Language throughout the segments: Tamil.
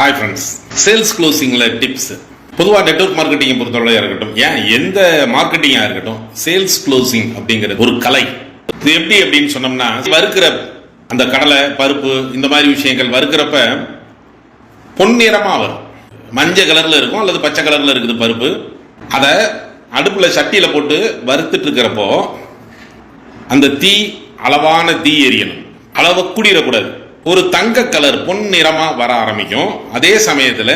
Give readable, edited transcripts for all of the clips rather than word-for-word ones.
ஹாய் ஃப்ரெண்ட்ஸ், சேல்ஸ் க்ளோசிங்கில் டிப்ஸ். பொதுவாக நெட்வொர்க் மார்க்கெட்டிங்கை பொறுத்தவரையாக இருக்கட்டும், ஏன் எந்த மார்க்கெட்டிங்காக இருக்கட்டும், சேல்ஸ் க்ளோசிங் அப்படிங்கிறது ஒரு கலை. இது எப்படி அப்படின்னு சொன்னோம்னா, வறுக்கிற அந்த கடலை பருப்பு இந்த மாதிரி விஷயங்கள் வறுக்கிறப்ப பொன்னிறமாக வரும். மஞ்சள் கலரில் இருக்கும் அல்லது பச்சை கலரில் இருக்குது பருப்பு. அதை அடுப்பில் சட்டியில் போட்டு வறுத்துட்டு இருக்கிறப்போ அந்த தீ அளவான தீ எரியணும், அளவு கூடிடக்கூடாது. ஒரு தங்க கலர் பொன் நிறமா வர ஆரம்பிக்கும். அதே சமயத்தில்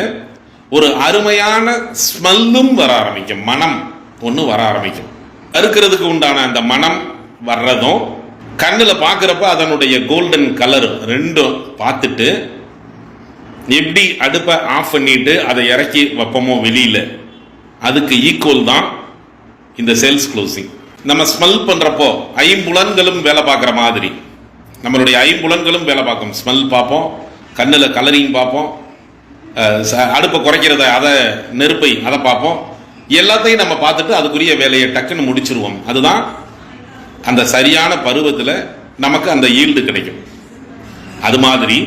ஒரு அருமையான ஸ்மெல்லும் வர ஆரம்பிக்கும், மனம் ஒன்று வர ஆரம்பிக்கும். அறுக்கிறதுக்கு உண்டான அந்த மனம் வர்றதும் கண்ணில் பார்க்குறப்ப அதனுடைய கோல்டன் கலர் ரெண்டும் பார்த்துட்டு எப்படி அடுப்பை ஆஃப் பண்ணிட்டு அதை இறக்கி வைப்போமோ வெளியில், அதுக்கு ஈக்குவல் தான் இந்த சேல்ஸ் க்ளோசிங். நம்ம ஸ்மெல் பண்ணுறப்போ ஐம்புலன்களும் வேலை பார்க்குற மாதிரி, நம்மளுடைய ஐம்புலன்களும் வேலை பார்க்கும். ஸ்மெல் பார்ப்போம், கண்ணில் கலரிங் பார்ப்போம், அடுப்பை குறைக்கிறத அதை நெருப்பை அதை பார்ப்போம். எல்லாத்தையும் நம்ம பார்த்துட்டு அதுக்குரிய வேலையை டக்குன்னு முடிச்சிருவோம். அதுதான் அந்த சரியான பருவத்தில் நமக்கு அந்த ஈல்டு கிடைக்கும். அது மாதிரி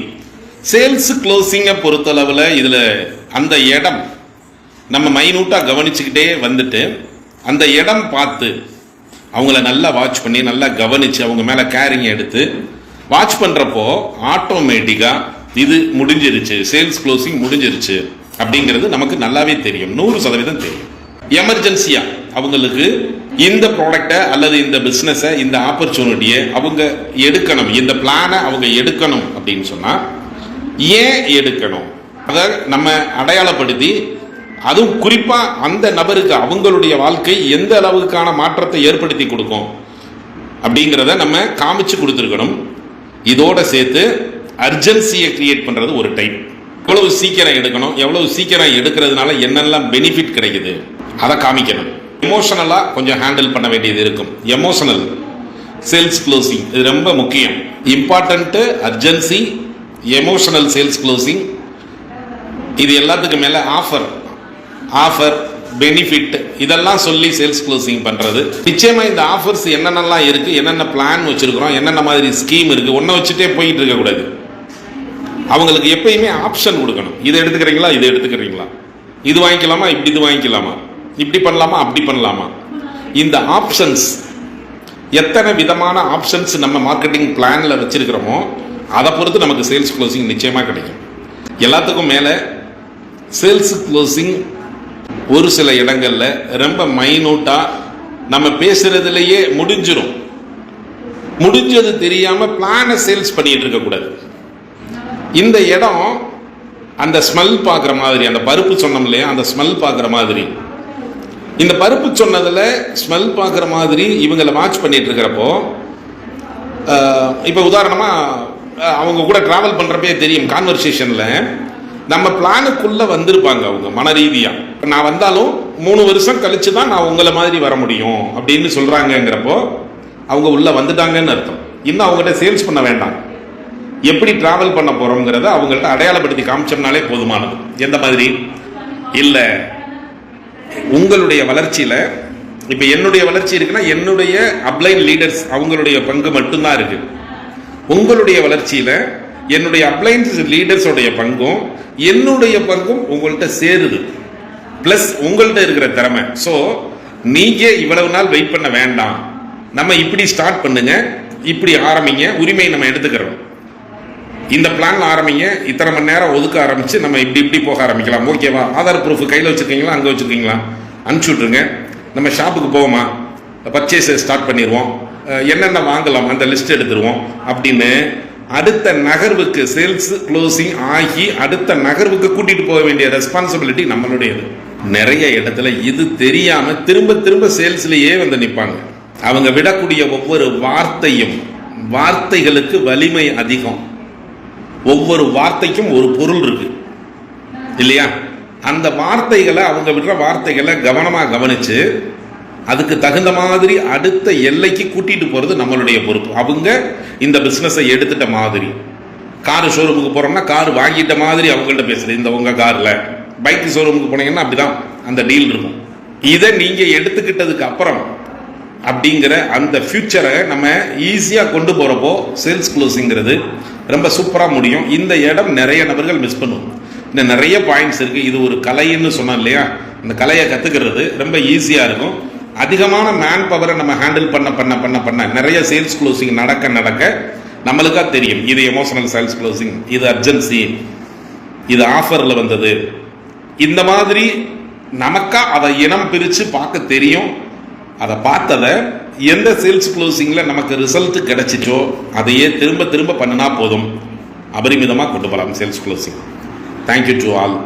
சேல்ஸ் க்ளோசிங்கை பொறுத்தளவில் இதில் அந்த இடம் நம்ம மைனூட்டாக கவனிச்சுக்கிட்டே வந்துட்டு அந்த இடம் பார்த்து அவங்கள நல்லா வாட்ச் பண்ணி நல்லா கவனித்து அவங்க மேலே கேரிங் எடுத்து வாட்ச் பண்ணுறப்போ ஆட்டோமேட்டிக்காக இது முடிஞ்சிருச்சு, சேல்ஸ் க்ளோசிங் முடிஞ்சிருச்சு அப்படிங்கிறது நமக்கு நல்லாவே தெரியும், 100% தெரியும். எமர்ஜென்சியாக அவங்களுக்கு இந்த ப்ராடக்டை அல்லது இந்த பிஸ்னஸை இந்த ஆப்பர்ச்சுனிட்டியை அவங்க எடுக்கணும், இந்த பிளானை அவங்க எடுக்கணும் அப்படின்னு சொன்னால் ஏன் எடுக்கணும் அதை நம்ம அடையாளப்படுத்தி, அதுவும் குறிப்பாக அந்த நபருக்கு அவங்களுடைய வாழ்க்கை எந்த அளவுக்கான மாற்றத்தை ஏற்படுத்தி கொடுக்கும் அப்படிங்கிறத நம்ம காமிச்சு கொடுத்துருக்கணும். இதோட சேர்த்து அர்ஜென்சியை கிரியேட் பண்ணுறது ஒரு டைப். எவ்வளவு சீக்கிரம் எடுக்கணும், எவ்வளவு சீக்கிரம் எடுக்கிறதுனால என்னெல்லாம் பெனிஃபிட் கிடைக்குது அதை காமிக்கணும். எமோஷனலாக கொஞ்சம் ஹேண்டில் பண்ண வேண்டியது இருக்கும். எமோஷனல் சேல்ஸ் க்ளோசிங் இது ரொம்ப முக்கியம், important. Urgency, emotional sales closing, இது எல்லாத்துக்கும் மேலே ஆஃபர் பெனிஃபிட் இதெல்லாம் சொல்லி சேல்ஸ் க்ளோசிங் பண்ணுறது. நிச்சயமாக இந்த ஆஃபர்ஸ் என்னென்னலாம் இருக்குது, என்னென்ன பிளான் வச்சுருக்கிறோம், என்னென்ன மாதிரி ஸ்கீம் இருக்குது, ஒன்றை வச்சுட்டே போயிட்டு இருக்கக்கூடாது. அவங்களுக்கு எப்பயுமே ஆப்ஷன் கொடுக்கணும். இதை எடுத்துக்கிறீங்களா, இதை எடுத்துக்கிறீங்களா, இது வாங்கிக்கலாமா, இப்படி இது வாங்கிக்கலாமா, இப்படி பண்ணலாமா, அப்படி பண்ணலாமா. இந்த ஆப்ஷன்ஸ், எத்தனை விதமான ஆப்ஷன்ஸ் நம்ம மார்க்கெட்டிங் பிளானில் வச்சுருக்கிறோமோ அதை பொறுத்து நமக்கு சேல்ஸ் க்ளோசிங் நிச்சயமாக கிடைக்கும். எல்லாத்துக்கும் மேலே சேல்ஸ் க்ளோசிங் ஒரு சில இடங்களில் ரொம்ப மைனூட்டாக நம்ம பேசுறதுலேயே முடிஞ்சிடும். முடிஞ்சது தெரியாமல் பிளானை சேல்ஸ் பண்ணிட்டு இருக்கக்கூடாது. இந்த இடம் அந்த ஸ்மெல் பார்க்குற மாதிரி, அந்த பருப்பு சொன்னோம் இல்லையா, அந்த ஸ்மெல் பார்க்குற மாதிரி, இந்த பருப்பு சொன்னதில் ஸ்மெல் பார்க்குற மாதிரி இவங்களை வாட்ச் பண்ணிட்டு இருக்கிறப்போ, இப்போ உதாரணமாக அவங்க கூட ட்ராவல் பண்ணுறப்பே தெரியும், கான்வர்சேஷனில் நம்ம பிளானுக்குள்ளே வந்திருப்பாங்க அவங்க மன ரீதியாக. நான் வந்தாலும் 3 வருஷம் கழிச்சு தான் நான் உங்களை மாதிரி வர முடியும் அப்படின்னு சொல்கிறாங்கங்கிறப்போ அவங்க உள்ளே வந்துட்டாங்கன்னு அர்த்தம். இன்னும் அவங்ககிட்ட சேல்ஸ் பண்ண வேண்டாம், எப்படி ட்ராவல் பண்ண போகிறோங்கிறத அவங்கள்ட்ட அடையாளப்படுத்தி காமிச்சோம்னாலே போதுமானது. எந்த மாதிரி இல்லை, உங்களுடைய வளர்ச்சியில் இப்போ என்னுடைய வளர்ச்சி இருக்குன்னா என்னுடைய அப்ளைன் லீடர்ஸ் அவங்களுடைய பங்கு மட்டும்தான் இருக்குது. உங்களுடைய வளர்ச்சியில் என்னுடைய அப்ளைன்ஸ் லீடர்ஸோடைய பங்கும் என்னுடைய பங்கும் உங்கள்கிட்ட சேருது, ப்ளஸ் உங்கள்கிட்ட இருக்கிற திறமை. ஸோ நீங்கள் இவ்வளவு நாள் வெயிட் பண்ண வேண்டாம், நம்ம இப்படி ஸ்டார்ட் பண்ணுங்க, இப்படி ஆரம்பிங்க, உரிமையை நம்ம எடுத்துக்கிறோம். இந்த பிளான் ஆரம்பிங்க, இத்தனை மணி நேரம் ஒதுக்க ஆரம்பித்து நம்ம இப்படி போக ஆரம்பிக்கலாம். ஓகேவா, ஆதார் ப்ரூஃப் கையில் வச்சுருக்கீங்களா, அங்கே வச்சுருக்கீங்களா, அனுப்பிச்சி விட்ருங்க. நம்ம ஷாப்புக்கு போவோமா, பர்ச்சேஸை ஸ்டார்ட் பண்ணிடுவோம், என்னென்ன வாங்கலாம் அந்த லிஸ்ட் எடுத்துருவோம் அப்படின்னு அடுத்த நகர்வுக்கு சேல்ஸ் க்ளோசிங் ஆகி அடுத்த நகர்வுக்கு கூட்டிட்டு போக வேண்டிய ரெஸ்பான்சிபிலிட்டி நம்மளுடையது. நிறைய இடத்துல இது தெரியாம திரும்ப திரும்ப சேல்ஸ்லயே வந்து நிற்பாங்க. அவங்க விடக்கூடிய ஒவ்வொரு வார்த்தைகளுக்கு வலிமை அதிகம். ஒவ்வொரு வார்த்தைக்கும் ஒரு பொருள் இருக்கு இல்லையா? அந்த வார்த்தைகளை, அவங்க விடுற வார்த்தைகளை கவனமா கவனிச்சு அதுக்கு தகுந்த மாதிரி அடுத்த எல்லைக்கு கூட்டிட்டு போறது நம்மளுடைய பொறுப்பு. அவங்க இந்த பிசினஸை எடுத்துட்ட மாதிரி, கார் ஷோரூமுக்கு போறோம்னா கார் வாங்கிட்ட மாதிரி அவங்கள்ட்ட பேசுறது. இந்த உங்க கார்ல, பைக் ஷோரூமுக்கு போனீங்கன்னா அப்படிதான் அந்த டீல் இருக்கும். இதை நீங்க எடுத்துக்கிட்டதுக்கு அப்புறம் அப்படிங்கிற அந்த ஃபியூச்சரை நம்ம ஈஸியாக கொண்டு போகிறப்போ சேல்ஸ் க்ளோசிங்கிறது ரொம்ப சூப்பராக முடியும். இந்த இடம் நிறைய நபர்கள் மிஸ் பண்ணுவோம். இன்னும் நிறைய பாயிண்ட்ஸ் இருக்கு. இது ஒரு கலைன்னு சொன்னோம் இல்லையா, இந்த கலையை கத்துக்கிறது ரொம்ப ஈஸியா இருக்கும். அதிகமான மேன் பவரை நம்ம ஹேண்டில் பண்ண பண்ண பண்ண பண்ண நிறைய சேல்ஸ் க்ளோசிங் நடக்க நடக்க நம்மளுக்கா தெரியும். இது எமோஷனல் சேல்ஸ் க்ளோசிங், இது அர்ஜென்சி, இது ஆஃபர்ல வந்தது. இந்த மாதிரி நமக்கா அதை இனம் பிரித்து பார்க்க தெரியும். அதை பார்த்ததை எந்த சேல்ஸ் க்ளோசிங்ல நமக்கு ரிசல்ட் கிடைச்சிச்சோ அதையே திரும்ப திரும்ப பண்ணினா போதும், அபரிமிதமாக கொண்டு போகலாம் sales closing. Thank you to all.